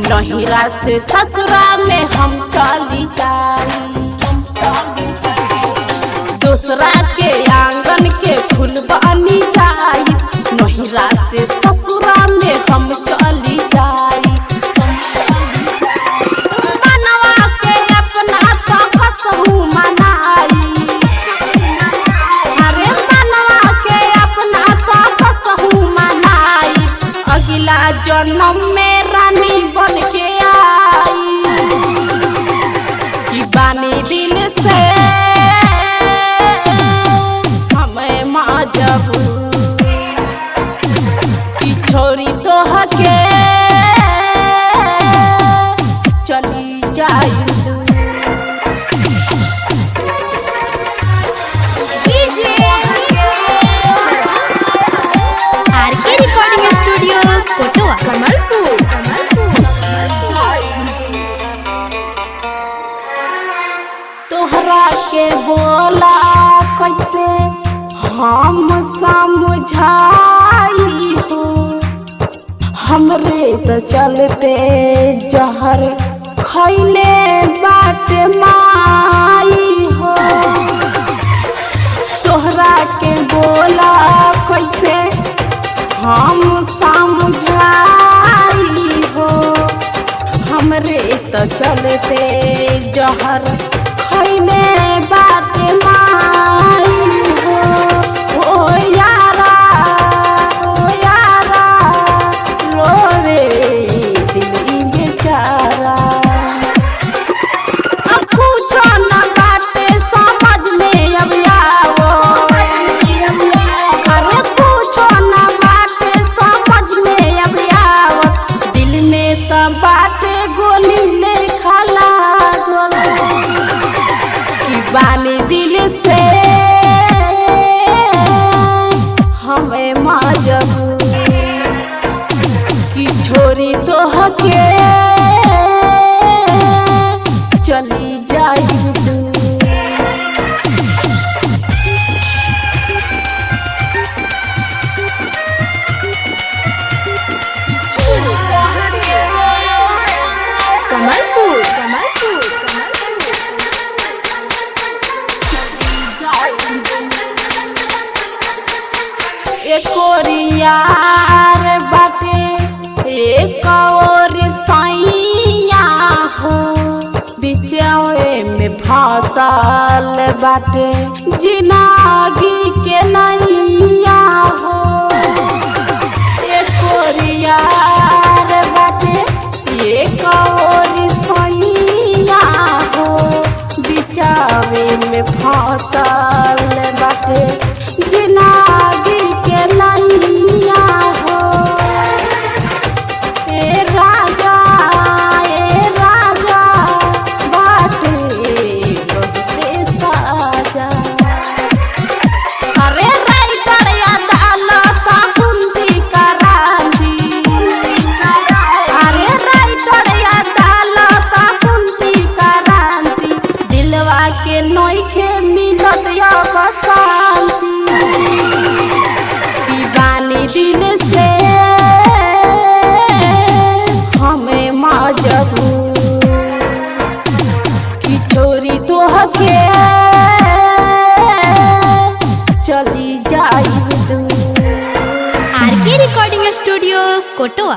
नहिरा से ससुरा में हम चली जाई। दूसरा के आंगन के फूल बनी जाई। नहिरा से ससुरा में हम चली जाई। मनवा के अपना तो कसहू मनाई। अरे मनवा के अपना तो कसहू मनाई। अगला जन्म में रानी बन के आई कि बानी दिल से हमें माँ जब कि छोरी तो हके चली जाई। आरके रिकॉर्डिंग स्टूडियो कोटवा कमलपुर। तोहरा के बोला कैसे हम समझाई हो। हमरे तो चलते जहर खैले बाट माई हो। तोहरा के बोला कैसे हम समझाई हो। हमरे तो चलते जहर खैले बाट माई हो। ओ यारा रोवे दिल बेचारा। अब पूछो न बाटे समझ में अब आओ। अरे पूछो न बाटे समझ में अब आओ। दिल में तो बाटे गोली लेखा लागल कि बानी दिल से हमें माँ जब कि छोरी तो हके चली जाई तू। कमलपुर एक ओरियार बाटे एक और सैया हो। बिचौए में फसल बाटे जिंदगी के नैया हो। एक ओरियार बाटे एक और सैया हो। बिचौए में फसल बाटे जिंदगी के नैया हो। ए राजा बाटे बहुते साजा। अरे राइटर अदालत कुंती करांदी। अरे राइटर अदालत कुंती करांदी। दिलवा के नोखे मिलत या बसांती कि बानी दिल से हमें माँ जब कि छोरी तो हके चली जाई तू। आरके रिकॉर्डिंग स्टूडियो कोटवा।